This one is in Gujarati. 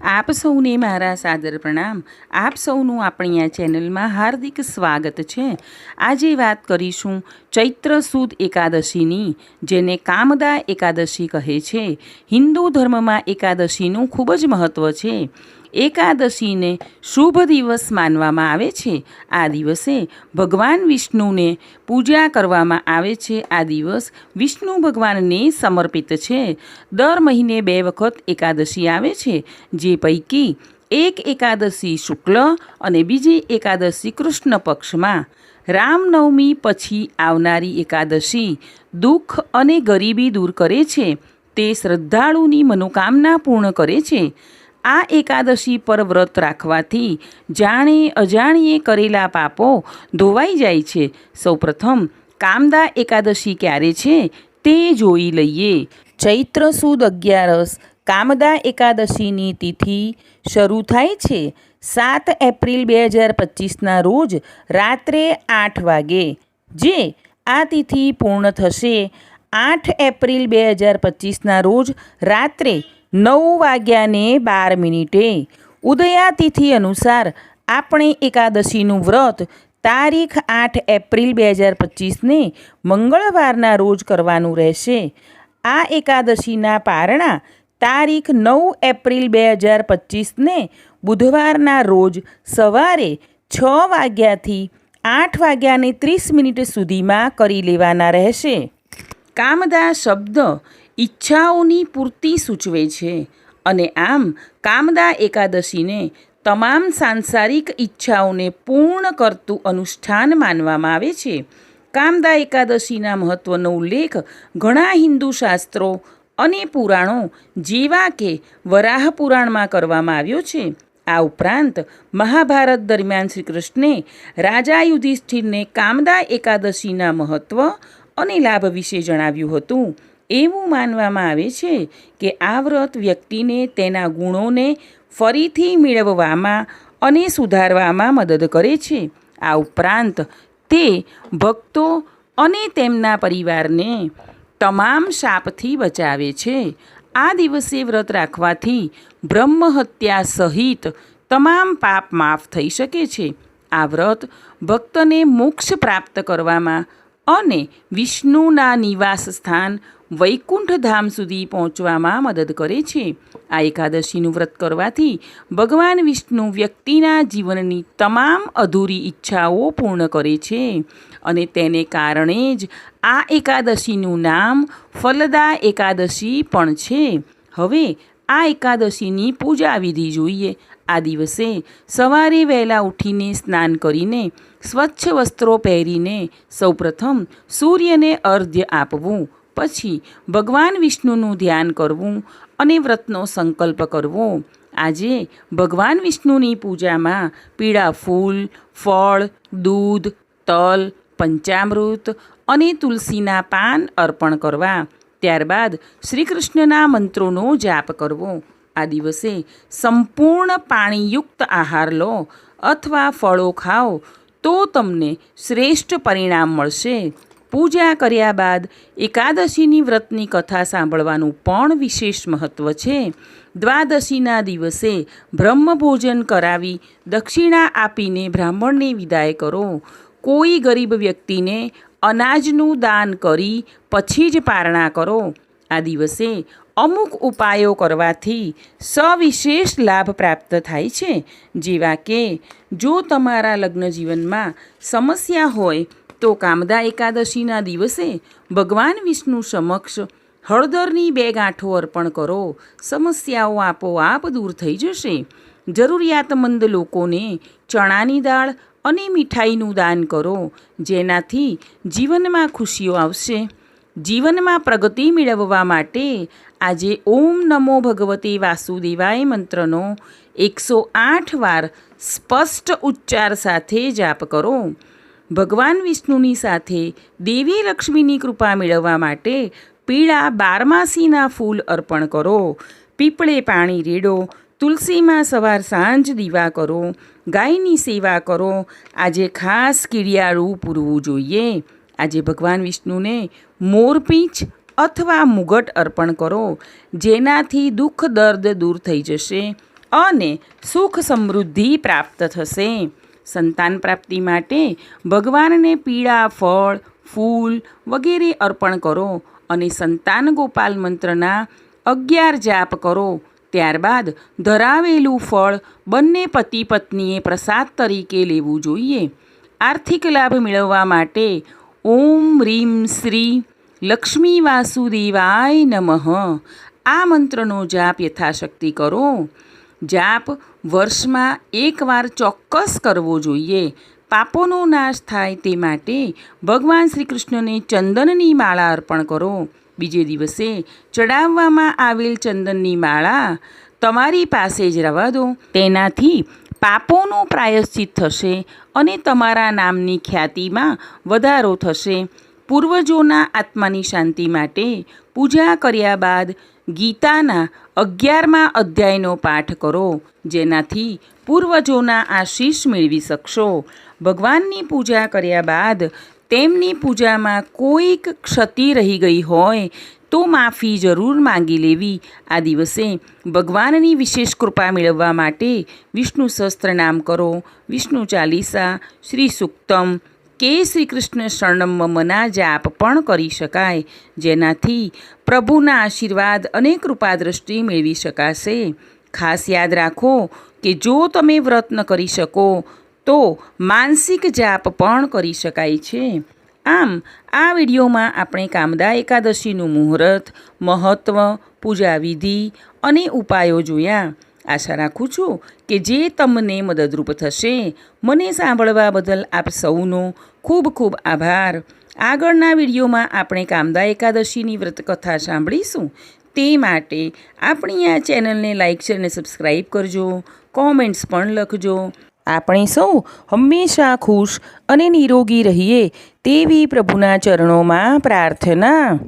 આપ સૌને મારા સાદર પ્રણામ. આપ સૌનું આપણી આ ચેનલમાં હાર્દિક સ્વાગત છે. આજે વાત કરીશું ચૈત્ર સુદ એકાદશીની, જેને કામદા એકાદશી કહે છે. હિન્દુ ધર્મમાં એકાદશીનું ખૂબ જ મહત્ત્વ છે. એકાદશીને શુભ દિવસ માનવામાં આવે છે. આ દિવસે ભગવાન વિષ્ણુને પૂજા કરવામાં આવે છે. આ દિવસ વિષ્ણુ ભગવાનને સમર્પિત છે. દર મહિને 2 વખત એકાદશી આવે છે, જે પૈકી એક એકાદશી શુક્લ અને બીજી એકાદશી કૃષ્ણ પક્ષમાં. રામનવમી પછી આવનારી એકાદશી દુઃખ અને ગરીબી દૂર કરે છે. તે શ્રદ્ધાળુની મનોકામના પૂર્ણ કરે છે. આ એકાદશી પર વ્રત રાખવાથી જાણે અજાણીએ કરેલા પાપો ધોવાઈ જાય છે. સૌપ્રથમ કામદા એકાદશી ક્યારે છે તે જોઈ લઈએ. ચૈત્ર સુદ 11 કામદા એકાદશીની તિથિ શરૂ થાય છે 7 એપ્રિલ 2025ના રોજ રાત્રે 8 વાગે, જે આ તિથિ પૂર્ણ થશે 8 એપ્રિલ 2025ના રોજ રાત્રે 9:12. ઉદયાતિથિ અનુસાર આપણે એકાદશીનું વ્રત તારીખ 8 એપ્રિલ 2025ને મંગળવારના રોજ કરવાનું રહેશે. આ એકાદશીના પારણા તારીખ 9 એપ્રિલ 2025ને બુધવારના રોજ સવારે 6 વાગ્યાથી 8:30 સુધીમાં કરી લેવાના રહેશે. કામદા શબ્દ ઈચ્છાઓની પૂર્તિ સૂચવે છે, અને આમ કામદા એકાદશીને તમામ સાંસારિક ઈચ્છાઓને પૂર્ણ કરતું અનુષ્ઠાન માનવામાં આવે છે. કામદા એકાદશીના મહત્ત્વનો ઉલ્લેખ ઘણા હિન્દુ શાસ્ત્રો અને પુરાણો જેવા કે વરાહ પુરાણમાં કરવામાં આવ્યો છે. આ ઉપરાંત મહાભારત દરમિયાન શ્રી કૃષ્ણે રાજા યુધિષ્ઠિરને કામદા એકાદશીના મહત્ત્વ અને લાભ વિશે જણાવ્યું હતું. એવું માનવામાં આવે છે કે આ વ્રત વ્યક્તિને તેના ગુણોને ફરીથી મેળવવામાં અને સુધારવામાં મદદ કરે છે. આ ઉપરાંત તે ભક્તો અને તેમના પરિવારને તમામ શાપથી બચાવે છે. આ દિવસે વ્રત રાખવાથી બ્રહ્મહત્યા સહિત તમામ પાપ માફ થઈ શકે છે. આ વ્રત ભક્તને મોક્ષ પ્રાપ્ત કરવામાં અને વિષ્ણુના નિવાસ સ્થાન વૈકુંઠ ધામ સુધી પહોંચવામાં મદદ કરે છે. આ એકાદશીનું વ્રત કરવાથી ભગવાન વિષ્ણુ વ્યક્તિના જીવનની તમામ અધૂરી ઈચ્છાઓ પૂર્ણ કરે છે, અને તેને કારણે જ આ એકાદશીનું નામ ફલદા એકાદશી પણ છે. હવે આ એકાદશીની પૂજા વિધિ જોઈએ. આ દિવસે સવારે વહેલા ઉઠીને સ્નાન કરીને સ્વચ્છ વસ્ત્રો પહેરીને સૌપ્રથમ સૂર્યને અર્ઘ્ય આપવું, પછી ભગવાન વિષ્ણુનું ધ્યાન કરવું અને વ્રતનો સંકલ્પ કરવો. આજે ભગવાન વિષ્ણુની પૂજામાં પીળા ફૂલ, ફળ, દૂધ, તલ, પંચામૃત અને તુલસીના પાન અર્પણ કરવા. ત્યારબાદ શ્રી કૃષ્ણના મંત્રોનો જાપ કરવો. આ દિવસે સંપૂર્ણ પાણીયુક્ત આહાર લો અથવા ફળો ખાઓ તો તમને શ્રેષ્ઠ પરિણામ મળશે. પૂજા કર્યા બાદ એકાદશીની વ્રતની કથા સાંભળવાનું પણ વિશેષ મહત્ત્વ છે. દ્વાદશીના દિવસે બ્રહ્મભોજન કરાવી દક્ષિણા આપીને બ્રાહ્મણને વિદાય કરો. કોઈ ગરીબ વ્યક્તિને અનાજનું દાન કરી પછી જ પારણા કરો. આ દિવસે અમુક ઉપાયો કરવાથી સવિશેષ લાભ પ્રાપ્ત થાય છે, જેવા કે જો તમારા લગ્ન જીવનમાં સમસ્યા હોય તો કામદા એકાદશીના દિવસે ભગવાન વિષ્ણુ સમક્ષ હળદરની 2 ગાંઠો અર્પણ કરો. સમસ્યાઓ આપોઆપ દૂર થઈ જશે. જરૂરિયાતમંદ લોકોને ચણાની દાળ અને મીઠાઈનું દાન કરો, જેનાથી જીવનમાં ખુશીઓ આવશે. જીવનમાં પ્રગતિ મેળવવા માટે આજે ઓમ નમો ભગવતે વાસુદેવાય મંત્રનો 108 વાર સ્પષ્ટ ઉચ્ચાર સાથે જાપ કરો. ભગવાન વિષ્ણુની સાથે દેવી લક્ષ્મીની કૃપા મેળવવા માટે પીળા 12માસીના ફૂલ અર્પણ કરો. પીપળે પાણી રેડો. તુલસીમાં સવાર સાંજ દીવા કરો. ગાયની સેવા કરો. આજે ખાસ કીડિયાળું પૂરવું જોઈએ. આજે ભગવાન વિષ્ણુને મોરપીંછ અથવા મુગટ અર્પણ કરો, જેનાથી દુઃખ દર્દ દૂર થઈ જશે અને સુખ સમૃદ્ધિ પ્રાપ્ત થશે. સંતાન પ્રાપ્તિ માટે ભગવાનને પીળા ફળ, ફૂલ વગેરે અર્પણ કરો અને સંતાન ગોપાલ મંત્રના 11 જાપ કરો. ત્યારબાદ ધરાવેલું ફળ બંને પતિ પત્નીએ પ્રસાદ તરીકે લેવું જોઈએ. આર્થિક લાભ મેળવવા માટે ઓમ રીમ શ્રી લક્ષ્મી વાસુદેવાય નમઃ આ મંત્રનો જાપ યથાશક્તિ કરો. જાપ વર્ષમાં એકવાર ચોક્કસ કરવો જોઈએ. પાપોનો નાશ થાય તે માટે ભગવાન શ્રી કૃષ્ણને ચંદનની માળા અર્પણ કરો. બીજે દિવસે ચડાવવામાં આવેલ ચંદનની માળા તમારી પાસે જ રહેવા દો. તેનાથી પાપોનું પ્રાયશ્ચિત થશે અને તમારા નામની ખ્યાતિમાં વધારો થશે. પૂર્વજોના આત્માની શાંતિ માટે પૂજા કર્યા બાદ ગીતાના 11મા અધ્યાયનો પાઠ કરો, જેનાથી પૂર્વજોના આશીષ મેળવી શકશો. ભગવાનની પૂજા કર્યા બાદ તેમની પૂજામાં કોઈક ક્ષતિ રહી ગઈ હોય તો માફી જરૂર માંગી લેવી. આ દિવસે ભગવાનની વિશેષ કૃપા મેળવવા માટે વિષ્ણુ સહસ્ત્રનામ કરો, વિષ્ણુ ચાલીસા, શ્રી સુક્તમ કે શ્રી કૃષ્ણ શરણમ મમના જાપ પણ કરી શકાય, જેનાથી પ્રભુના આશીર્વાદ અને કૃપા દ્રષ્ટિ મેળવી શકાશે. ખાસ યાદ રાખો કે જો તમે વ્રત ન કરી શકો તો માનસિક જાપ પણ કરી શકાય છે. આમ આ વિડીયોમાં આપણે કામદા એકાદશીનું મુહૂર્ત, મહત્ત્વ, પૂજા વિધિ અને ઉપાયો જોયા. આશા રાખું છું કે જે તમને મદદરૂપ થશે. મને સાંભળવા બદલ આપ સૌનો ખૂબ ખૂબ આભાર. આગળના વિડીયોમાં આપણે કામદા એકાદશીની વ્રતકથા સાંભળીશું. તે માટે આપણી આ ચેનલને લાઇક, શેર અને સબસ્ક્રાઈબ કરજો. કોમેન્ટ્સ પણ લખજો. આપણે સૌ હંમેશા ખુશ અને નિરોગી રહીએ તેવી પ્રભુના ચરણોમાં પ્રાર્થના.